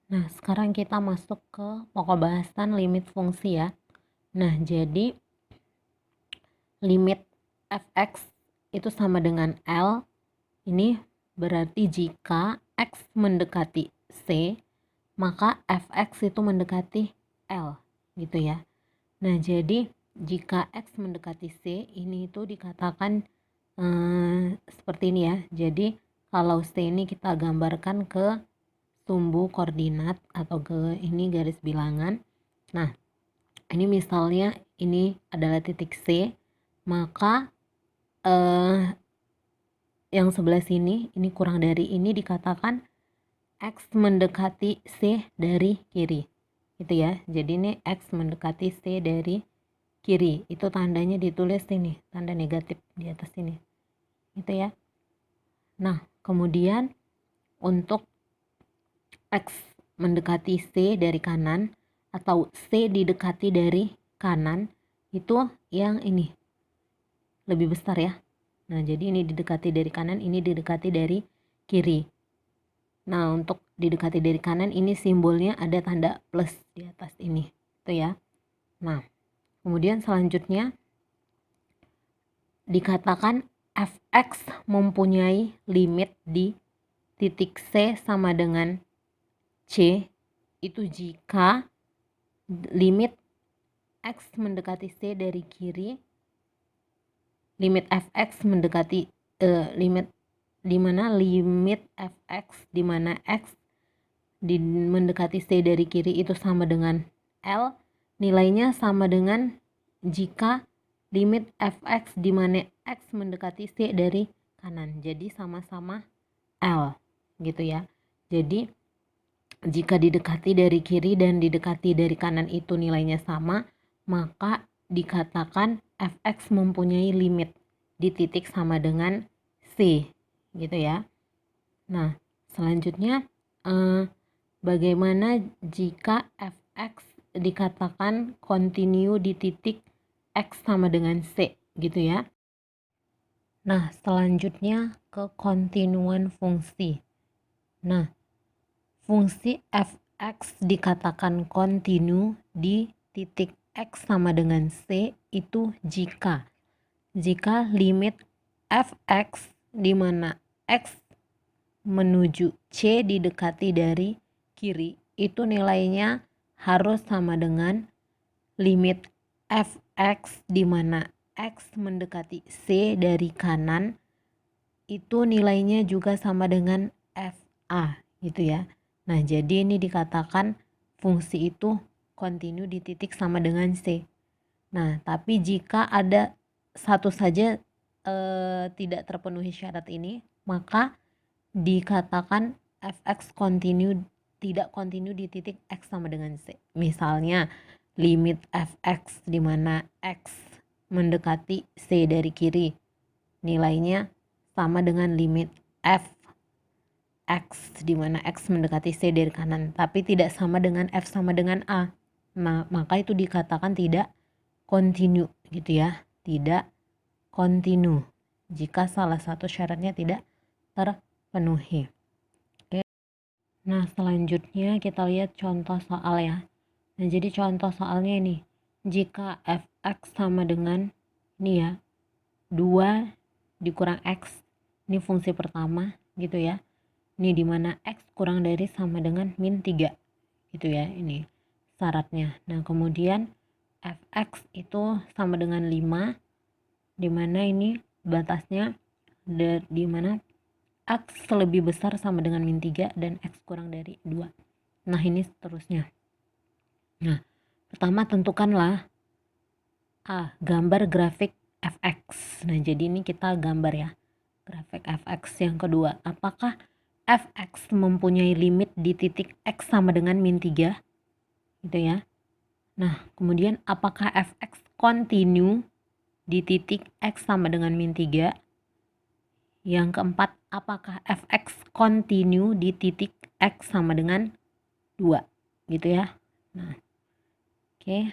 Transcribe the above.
Nah, sekarang kita masuk ke pokok bahasan limit fungsi ya. Nah, jadi limit fx itu sama dengan L. Ini berarti jika x mendekati C, maka fx itu mendekati L, gitu ya. Nah, jadi jika x mendekati C, ini itu dikatakan seperti ini ya. Jadi kalau C ini kita gambarkan ke sumbu koordinat atau ke ini garis bilangan. Nah, ini misalnya ini adalah titik C, maka yang sebelah sini ini kurang dari ini dikatakan X mendekati C dari kiri. Itu ya. Jadi ini X mendekati C dari kiri. Itu tandanya ditulis ini, tanda negatif di atas ini. Itu ya. Nah, kemudian untuk X mendekati C dari kanan atau C didekati dari kanan, itu yang ini lebih besar ya. Nah, jadi ini didekati dari kanan, ini didekati dari kiri. Nah, untuk didekati dari kanan ini simbolnya ada tanda plus di atas ini. Itu ya. Nah, kemudian selanjutnya dikatakan fx mempunyai limit di titik C sama dengan C itu jika limit x mendekati C dari kiri, limit fx mendekati limit di mana limit fx di mana x mendekati C dari kiri itu sama dengan L, nilainya sama dengan jika limit fx di mana x mendekati C dari kanan. Jadi sama-sama L gitu ya. Jadi jika didekati dari kiri dan didekati dari kanan itu nilainya sama, maka dikatakan fx mempunyai limit di titik sama dengan C gitu ya. Nah, selanjutnya bagaimana jika fx dikatakan kontinu di titik x sama dengan C gitu ya. Nah, selanjutnya ke kontinuan fungsi. Nah, fungsi fx dikatakan kontinu di titik x sama dengan C itu jika limit fx di mana x menuju C didekati dari kiri itu nilainya harus sama dengan limit fx di mana x mendekati C dari kanan itu nilainya juga sama dengan fa gitu ya. Nah, jadi ini dikatakan fungsi itu kontinu di titik sama dengan C. Nah, tapi jika ada satu saja tidak terpenuhi syarat ini, maka dikatakan fx tidak kontinu di titik x sama dengan C. Misalnya limit fx di mana x mendekati C dari kiri nilainya sama dengan limit f x di mana x mendekati C dari kanan, tapi tidak sama dengan f sama dengan a. Nah, maka itu dikatakan tidak kontinu gitu ya. Tidak kontinu jika salah satu syaratnya tidak terpenuhi. Oke. Nah, selanjutnya kita lihat contoh soal ya. Nah, jadi contoh soalnya ini. Jika fx sama dengan ini ya, 2 dikurang x. Ini fungsi pertama gitu ya. Ini dimana x kurang dari sama dengan min 3 gitu ya, ini syaratnya. Nah, kemudian fx itu sama dengan 5 dimana ini batasnya dimana x lebih besar sama dengan min 3 dan x kurang dari 2. Nah, ini seterusnya. Nah, pertama tentukanlah gambar grafik fx. Nah, jadi ini kita gambar ya grafik fx. Yang kedua, apakah fx mempunyai limit di titik x sama dengan min 3 gitu ya. Nah, kemudian apakah fx kontinu di titik x sama dengan min 3. Yang keempat, apakah fx kontinu di titik x sama dengan 2 gitu ya. Nah, oke.